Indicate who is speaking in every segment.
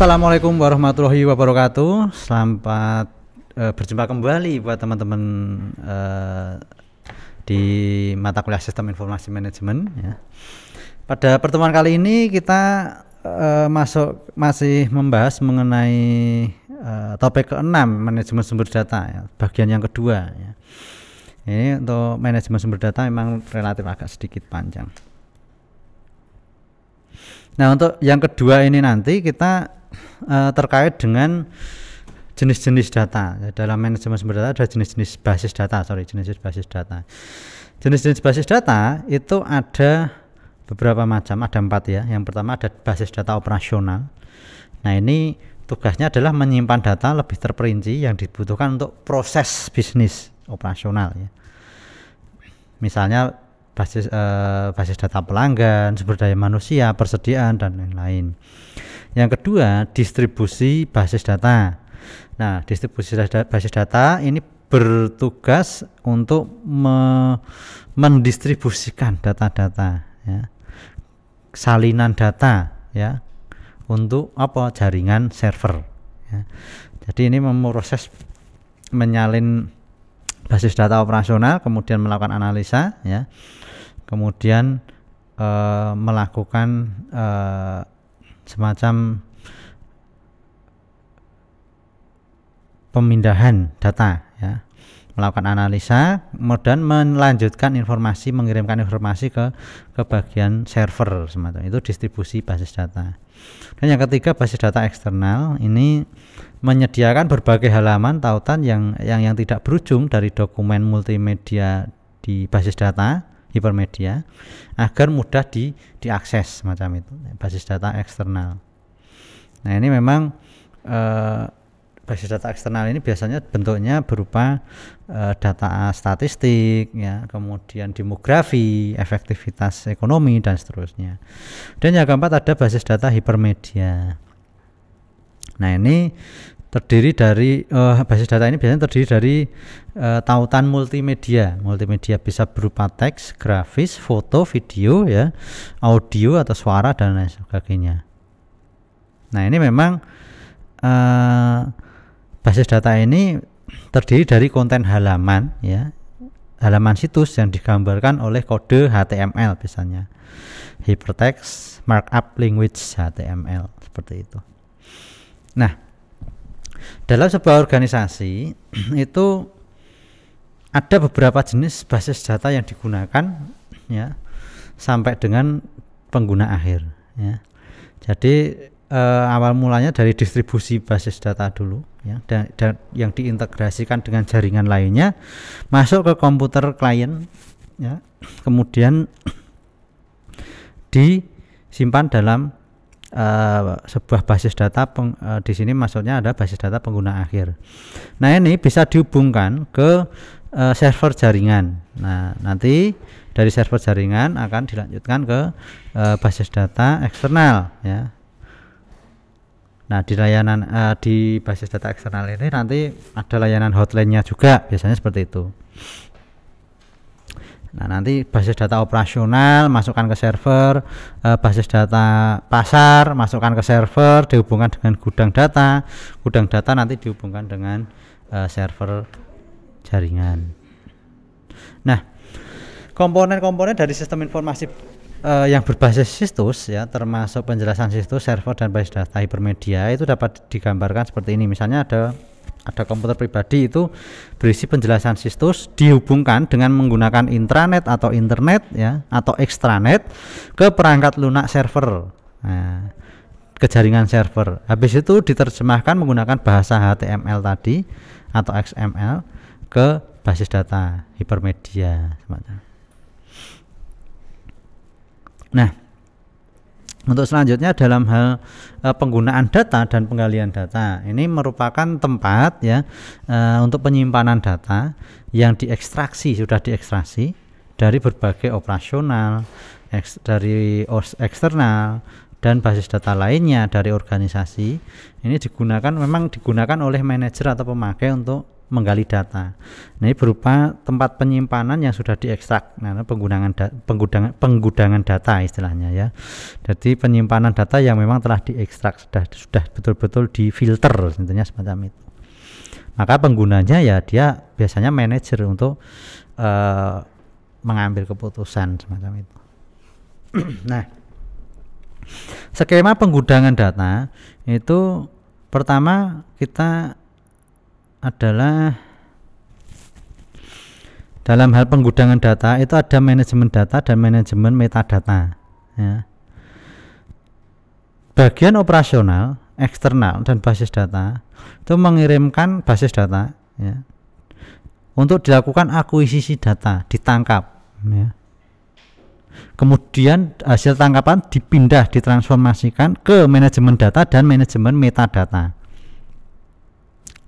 Speaker 1: Assalamualaikum warahmatullahi wabarakatuh. Selamat berjumpa kembali buat teman-teman di mata kuliah Sistem Informasi Manajemen ya. Pada pertemuan kali ini kita masih membahas mengenai topik ke-6, manajemen sumber data ya, bagian yang kedua ya. Ini untuk manajemen sumber data memang relatif agak sedikit panjang. Nah, untuk yang kedua ini nanti kita terkait dengan jenis-jenis data. Dalam manajemen sumber data ada jenis-jenis basis data, jenis-jenis basis data. Jenis-jenis basis data itu ada beberapa macam, ada 4 ya. Yang pertama ada basis data operasional. Nah, ini tugasnya adalah menyimpan data lebih terperinci yang dibutuhkan untuk proses bisnis operasional ya. Misalnya basis data pelanggan, sumber daya manusia, persediaan dan lain-lain. Yang kedua, distribusi basis data. Nah, distribusi basis data ini bertugas untuk mendistribusikan data-data ya. Salinan data ya untuk jaringan server ya. Jadi ini memproses menyalin basis data operasional, kemudian melakukan analisa ya, kemudian melakukan semacam pemindahan data ya, melakukan analisa, kemudian melanjutkan informasi, mengirimkan informasi ke bagian server semacam itu, distribusi basis data. Dan yang ketiga, basis data eksternal ini menyediakan berbagai halaman tautan yang tidak berujung dari dokumen multimedia di basis data hipermedia agar mudah diakses semacam itu, basis data eksternal. Nah, ini memang basis data eksternal ini biasanya bentuknya berupa data statistik ya, kemudian demografi, efektivitas ekonomi dan seterusnya. Dan yang keempat ada basis data hipermedia. Nah, ini terdiri dari basis data ini biasanya terdiri dari tautan multimedia. Multimedia bisa berupa teks, grafis, foto, video ya, audio atau suara dan lain sebagainya. Nah, ini memang basis data ini terdiri dari konten halaman ya, halaman situs yang digambarkan oleh kode HTML misalnya, hypertext markup language HTML seperti itu. Nah, dalam sebuah organisasi itu ada beberapa jenis basis data yang digunakan ya sampai dengan pengguna akhir ya. Jadi awal mulanya dari distribusi basis data dulu ya, dan yang diintegrasikan dengan jaringan lainnya masuk ke komputer klien ya, kemudian disimpan dalam sebuah basis data di sini maksudnya ada basis data pengguna akhir. Nah, ini bisa dihubungkan ke server jaringan. Nah, nanti dari server jaringan akan dilanjutkan ke basis data eksternal ya. Nah, di layanan di basis data eksternal ini nanti ada layanan hotline-nya juga, biasanya seperti itu. Nah, nanti basis data operasional masukkan ke server, basis data pasar masukkan ke server, dihubungkan dengan gudang data nanti dihubungkan dengan server jaringan. Nah, komponen-komponen dari sistem informasi yang berbasis situs ya, termasuk penjelasan situs, server dan basis data hipermedia itu dapat digambarkan seperti ini. Misalnya ada komputer pribadi itu berisi penjelasan situs dihubungkan dengan menggunakan intranet atau internet ya, atau extranet ke perangkat lunak server, nah, ke jaringan server. Habis itu diterjemahkan menggunakan bahasa HTML tadi atau XML ke basis data hipermedia semacam. Nah, untuk selanjutnya dalam hal penggunaan data dan penggalian data, ini merupakan tempat ya untuk penyimpanan data yang sudah diekstraksi dari berbagai operasional, dari eksternal dan basis data lainnya dari organisasi. Ini memang digunakan oleh manajer atau pemakai untuk menggali data. Nah, ini berupa tempat penyimpanan yang sudah diekstrak. Nah, penggudangan data istilahnya ya. Jadi penyimpanan data yang memang telah diekstrak, sudah betul-betul difilter, tentunya semacam itu. Maka penggunanya ya dia biasanya manajer untuk mengambil keputusan semacam itu. Nah, skema penggudangan data itu pertama kita adalah dalam hal penggudangan data itu ada manajemen data dan manajemen metadata ya. Bagian operasional, eksternal dan basis data itu mengirimkan basis data ya, untuk dilakukan akuisisi data, ditangkap ya. Kemudian hasil tangkapan dipindah, ditransformasikan ke manajemen data dan manajemen metadata.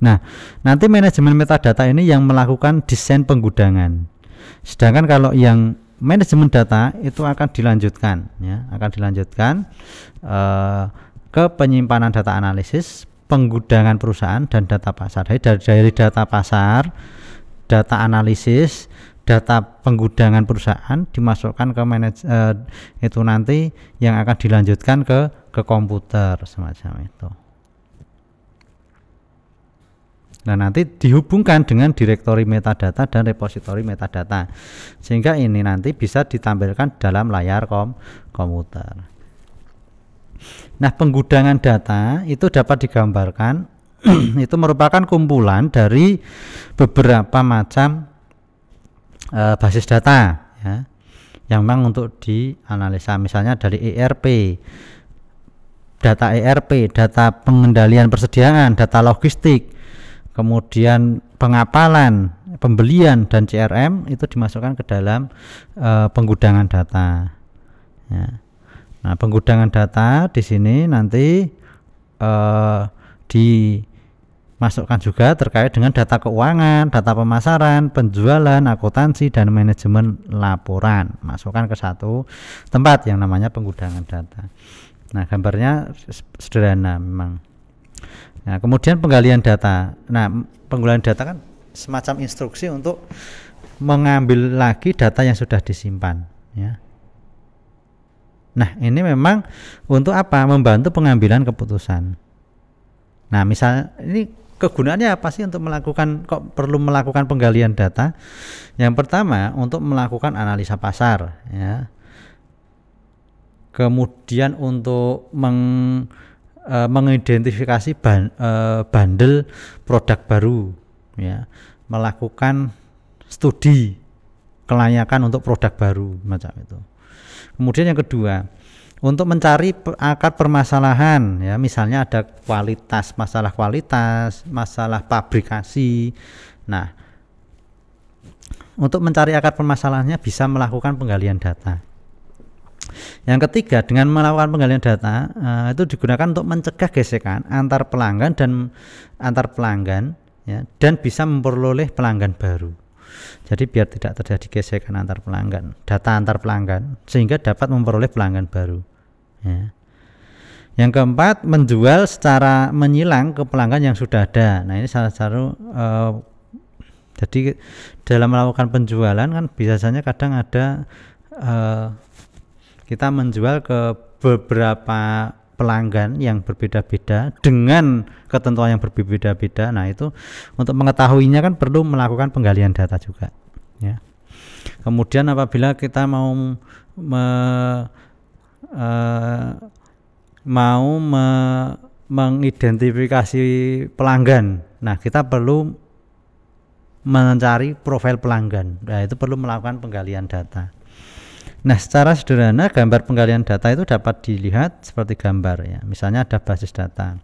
Speaker 1: Nah, nanti manajemen metadata ini yang melakukan desain penggudangan. Sedangkan kalau yang manajemen data itu akan dilanjutkan ya, ke penyimpanan data analisis, penggudangan perusahaan dan data pasar. Dari data pasar, data analisis, data penggudangan perusahaan dimasukkan ke itu nanti yang akan dilanjutkan ke komputer semacam itu. Nah, nanti dihubungkan dengan direktori metadata dan repositori metadata, sehingga ini nanti bisa ditampilkan dalam layar komputer. Nah, penggudangan data itu dapat digambarkan itu merupakan kumpulan dari beberapa macam basis data ya, yang memang untuk dianalisa, misalnya dari ERP, data pengendalian persediaan, data logistik, kemudian pengapalan, pembelian dan CRM itu dimasukkan ke dalam penggudangan data ya. Nah, penggudangan data di sini nanti dimasukkan juga terkait dengan data keuangan, data pemasaran, penjualan, akuntansi dan manajemen laporan, masukkan ke satu tempat yang namanya penggudangan data. Nah, gambarnya sederhana memang. Nah, kemudian penggalian data. Nah, penggalian data kan semacam instruksi untuk mengambil lagi data yang sudah disimpan ya. Nah, ini memang untuk apa? Membantu pengambilan keputusan. Nah, misal ini kegunaannya apa sih untuk melakukan, kok perlu melakukan penggalian data? Yang pertama untuk melakukan analisa pasar ya. Kemudian untuk mengidentifikasi bundle produk baru ya, melakukan studi kelayakan untuk produk baru macam itu. Kemudian yang kedua untuk mencari akar permasalahan ya, misalnya ada masalah kualitas, masalah pabrikasi. Nah, untuk mencari akar permasalahannya bisa melakukan penggalian data. Yang ketiga, dengan melakukan penggalian data itu digunakan untuk mencegah gesekan antar pelanggan ya, dan bisa memperoleh pelanggan baru. Jadi biar tidak terjadi gesekan antar pelanggan, data antar pelanggan, sehingga dapat memperoleh pelanggan baru ya. Yang keempat, menjual secara menyilang ke pelanggan yang sudah ada. Nah, ini salah satu jadi dalam melakukan penjualan kan biasanya kadang ada kita menjual ke beberapa pelanggan yang berbeda-beda dengan ketentuan yang berbeda-beda. Nah, itu untuk mengetahuinya kan perlu melakukan penggalian data juga ya. Kemudian apabila kita mau mengidentifikasi pelanggan, nah kita perlu mencari profil pelanggan. Nah, itu perlu melakukan penggalian data. Nah, secara sederhana gambar penggalian data itu dapat dilihat seperti gambar ya. Misalnya ada basis data,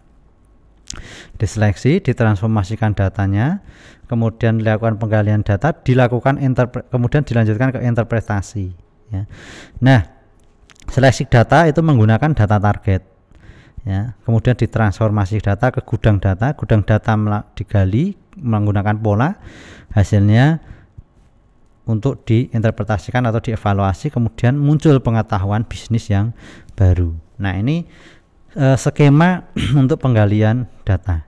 Speaker 1: diseleksi, ditransformasikan datanya, kemudian dilakukan penggalian data, kemudian dilanjutkan ke interpretasi ya. Nah, seleksi data itu menggunakan data target ya. Kemudian ditransformasi data ke gudang data digali menggunakan pola, hasilnya untuk diinterpretasikan atau dievaluasi, kemudian muncul pengetahuan bisnis yang baru. Nah, ini skema untuk penggalian data.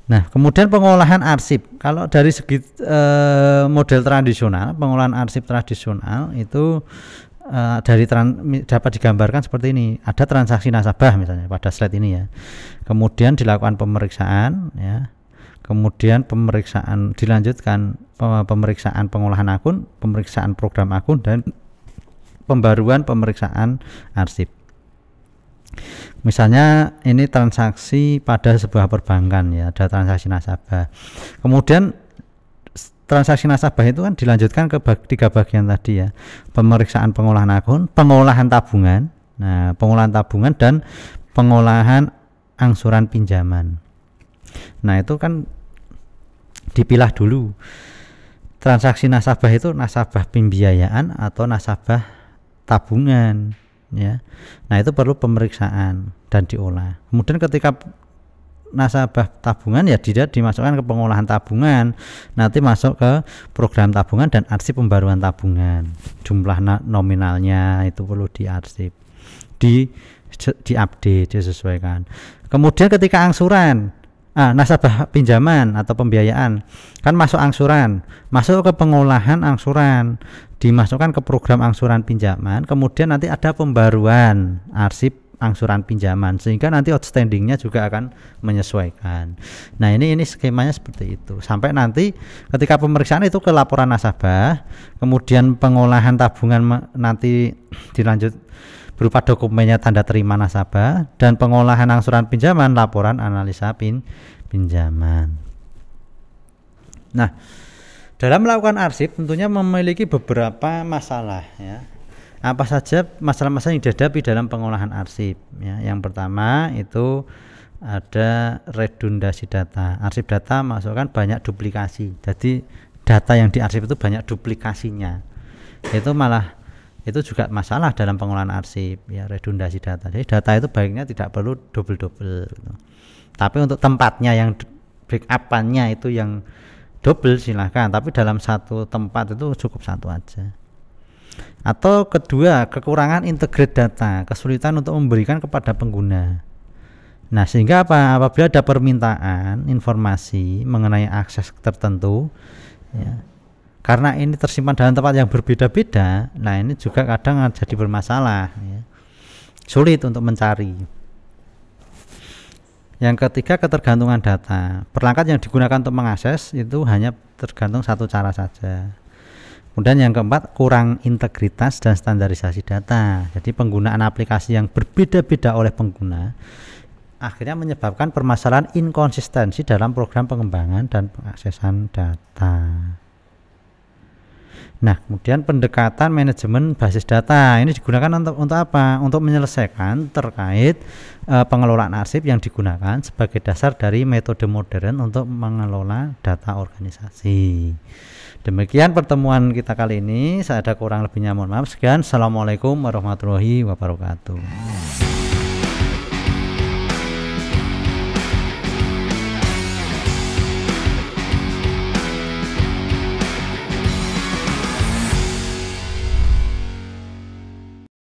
Speaker 1: Nah, kemudian pengolahan arsip. Kalau dari segi model tradisional, pengolahan arsip tradisional itu dapat digambarkan seperti ini. Ada transaksi nasabah misalnya pada slide ini ya. Kemudian dilakukan pemeriksaan ya. Kemudian pemeriksaan dilanjutkan pemeriksaan pengolahan akun, pemeriksaan program akun, dan pembaruan pemeriksaan arsip. Misalnya ini transaksi pada sebuah perbankan ya, ada transaksi nasabah. Kemudian transaksi nasabah itu kan dilanjutkan ke tiga bagian tadi ya. Pemeriksaan pengolahan akun, pengolahan tabungan. Nah, pengolahan tabungan dan pengolahan angsuran pinjaman. Nah, itu kan dipilah dulu. Transaksi nasabah itu nasabah pembiayaan atau nasabah tabungan ya. Nah, itu perlu pemeriksaan dan diolah. Kemudian ketika nasabah tabungan ya dia dimasukkan ke pengolahan tabungan, nanti masuk ke program tabungan dan arsip pembaruan tabungan. Jumlah nominalnya itu perlu diarsip, diupdate, disesuaikan. Kemudian ketika angsuran, nasabah pinjaman atau pembiayaan kan masuk angsuran, masuk ke pengolahan angsuran, dimasukkan ke program angsuran pinjaman, kemudian nanti ada pembaruan arsip angsuran pinjaman sehingga nanti outstandingnya juga akan menyesuaikan. Nah, ini skemanya seperti itu sampai nanti ketika pemeriksaan itu ke laporan nasabah, kemudian pengolahan tabungan nanti dilanjut berupa dokumennya tanda terima nasabah, dan pengolahan angsuran pinjaman laporan analisa pinjaman. Nah, dalam melakukan arsip tentunya memiliki beberapa masalah ya. Apa saja masalah-masalah yang dihadapi dalam pengolahan arsip ya. Yang pertama itu ada redundasi data. Arsip data masukkan banyak duplikasi. Jadi data yang diarsip itu banyak duplikasinya. Itu juga masalah dalam pengolahan arsip ya, redundasi data. Jadi data itu baiknya tidak perlu double-double gitu. Tapi untuk tempatnya yang backup-nya itu yang double silahkan, tapi dalam satu tempat itu cukup satu aja. Atau kedua, kekurangan integrate data, kesulitan untuk memberikan kepada pengguna. Nah, sehingga apabila ada permintaan informasi mengenai akses tertentu ya, karena ini tersimpan dalam tempat yang berbeda-beda, nah ini juga kadang jadi bermasalah ya. Sulit untuk mencari. Yang ketiga, ketergantungan data. Perangkat yang digunakan untuk mengakses itu hanya tergantung satu cara saja. Kemudian yang keempat, kurang integritas dan standarisasi data. Jadi penggunaan aplikasi yang berbeda-beda oleh pengguna akhirnya menyebabkan permasalahan inkonsistensi dalam program pengembangan dan pengaksesan data. Nah, kemudian pendekatan manajemen basis data ini digunakan untuk apa? Untuk menyelesaikan terkait pengelolaan arsip yang digunakan sebagai dasar dari metode modern untuk mengelola data organisasi. Demikian pertemuan kita kali ini. Saya ada kurang lebihnya mohon maaf. Sekian. Assalamualaikum warahmatullahi wabarakatuh.